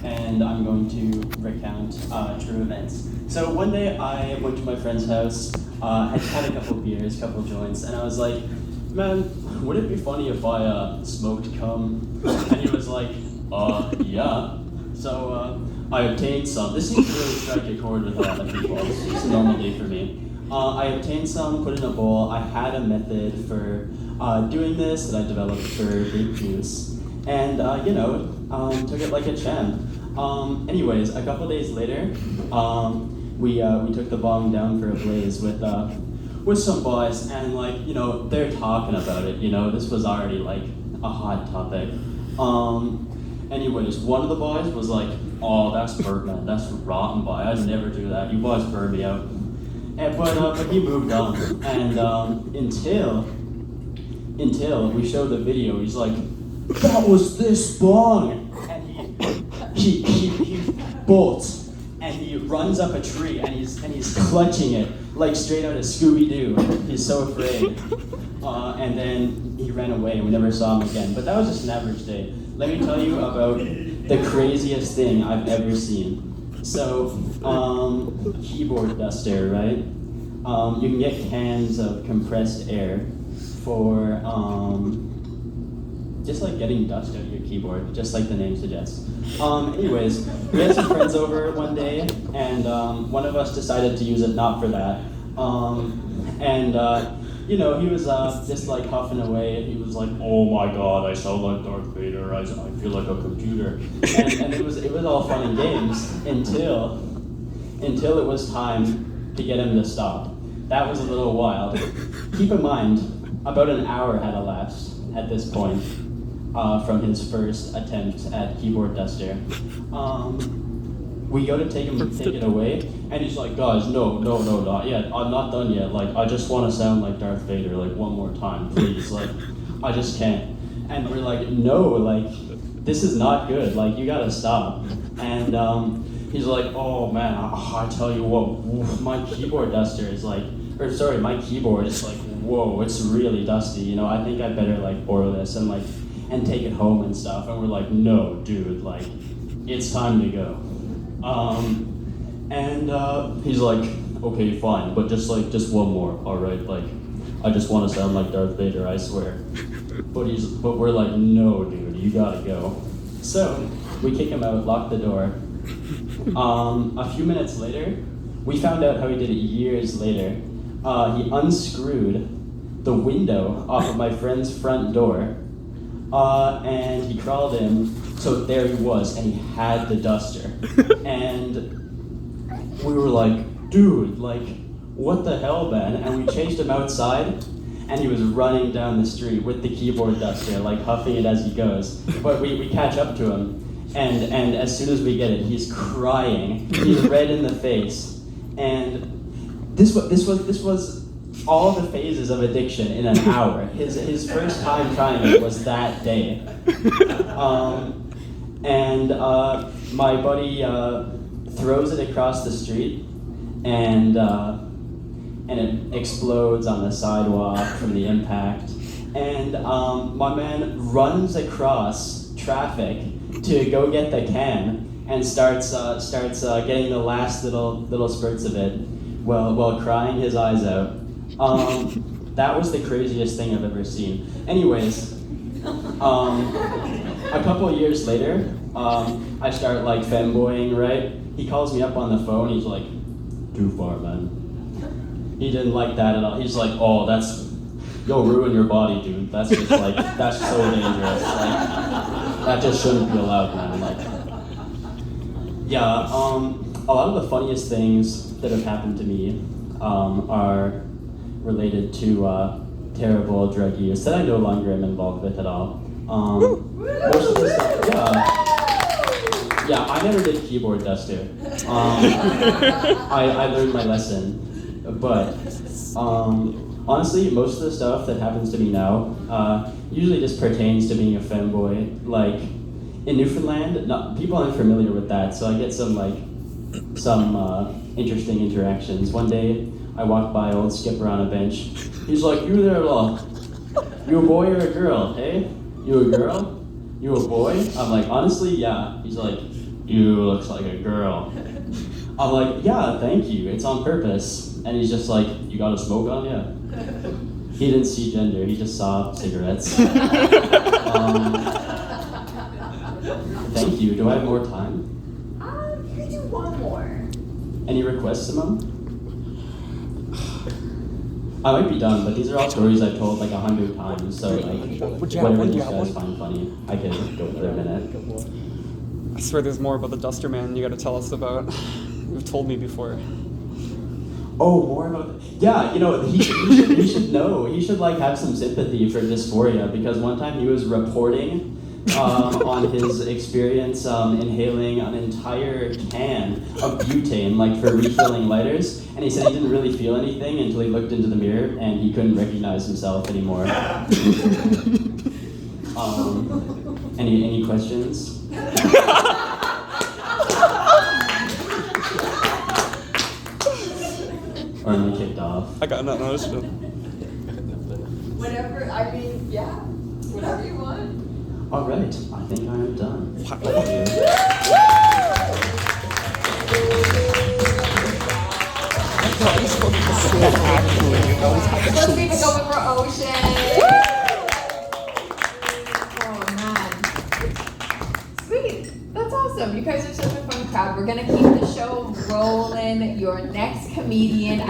and I'm going to recount true events. So one day I went to my friend's house, had a couple beers, couple joints, and I was like, man, would it be funny if I smoked cum? And he was like, yeah. So I obtained some. This seems to really strike a chord with a lot of people. It's just a normal day for me. I obtained some, put it in a bowl. I had a method for doing this that I developed for grape juice. And, took it like a champ. Anyways, a couple days later, we took the bong down for a blaze with some boys, and they're talking about it. This was already like a hot topic. Anyways, one of the boys was like, "Oh, that's Birdman. That's rotten, boy. I'd never do that. You boys burned me out." But he moved on, and until we showed the video, he's like, "That was this bong," and he bolts, and he runs up a tree, and he's clutching it like straight out of Scooby-Doo. He's so afraid, and then he ran away, and we never saw him again. But that was just an average day. Let me tell you about the craziest thing I've ever seen. So, keyboard duster, right? You can get cans of compressed air for just like getting dust out of your keyboard, just like the name suggests. Anyways, we had some friends over one day, and one of us decided to use it not for that. He was just like huffing away. He was like, "Oh my God, I sound like Darth Vader. I feel like a computer." And it was all fun and games until it was time to get him to stop. That was a little wild. Keep in mind, about an hour had elapsed at this point from his first attempt at keyboard duster. We go to take it away, and he's like, "Guys, no, not yet. I'm not done yet. Like, I just want to sound like Darth Vader, like one more time, please. Like, I just can't." And we're like, "No, like, this is not good. Like, you gotta stop." And he's like, "Oh man, I tell you what, my keyboard duster is like, my keyboard is like, whoa, it's really dusty. I think I better like borrow this and take it home and stuff." And we're like, "No, dude, like, it's time to go." He's like, "Okay, fine, but just one more, all right? Like, I just want to sound like Darth Vader, I swear." But we're like, "No, dude, you gotta go." So we kick him out, lock the door. A few minutes later, we found out how he did it years later. He unscrewed the window off of my friend's front door, and he crawled in. So there he was, and he had the duster. And we were like, "Dude, like, what the hell, man?" And we chased him outside, and he was running down the street with the keyboard duster, like huffing it as he goes. But we catch up to him, and as soon as we get it, he's crying. He's red in the face. And this was all the phases of addiction in an hour. His first time trying it was that day. My buddy throws it across the street, and it explodes on the sidewalk from the impact. And my man runs across traffic to go get the can and starts getting the last little spurts of it while crying his eyes out. That was the craziest thing I've ever seen. Anyways, a couple of years later, I start like femboying, right? He calls me up on the phone. He's like, "Too far, man." He didn't like that at all. He's like, "Oh, you'll ruin your body, dude. That's just like, that's so dangerous. Like, that just shouldn't be allowed, man." Like, yeah, a lot of the funniest things that have happened to me are related to terrible drug use that I no longer am involved with at all. Most of the stuff, yeah, I never did keyboard duster. I learned my lesson, but honestly, most of the stuff that happens to me now usually just pertains to being a femboy. Like in Newfoundland, people aren't familiar with that, so I get some interesting interactions. One day, I walked by old Skipper on a bench. He's like, "You there, you a boy or a girl, hey? You a girl? You a boy?" I'm like, "Honestly, yeah." He's like, you looks like a girl. I'm like, yeah, thank you, it's on purpose. And he's just like, you got a smoke on ya? He didn't see gender, he just saw cigarettes. Thank you, do I have more time? You can do one more. Any requests, Simone? I might be done, but these are all stories I've told like 100 times, so like, whatever these guys find funny, I can go for a minute. I swear there's more about the Duster Man you gotta tell us about. You've told me before. Oh, more about yeah, he should know. He should like have some sympathy for dysphoria, because one time he was reporting on his experience inhaling an entire can of butane, like for refilling lighters, and he said he didn't really feel anything until he looked into the mirror and he couldn't recognize himself anymore. Any questions? Or am I kicked off? I got nothing else to. Whatever, I mean, yeah, whatever you want. All right, I think I am done. Wow. Thank you. Let's keep it going for Ocean. Oh man. Sweet. That's awesome. You guys are such a fun crowd. We're gonna keep the show rolling. Your next comedian.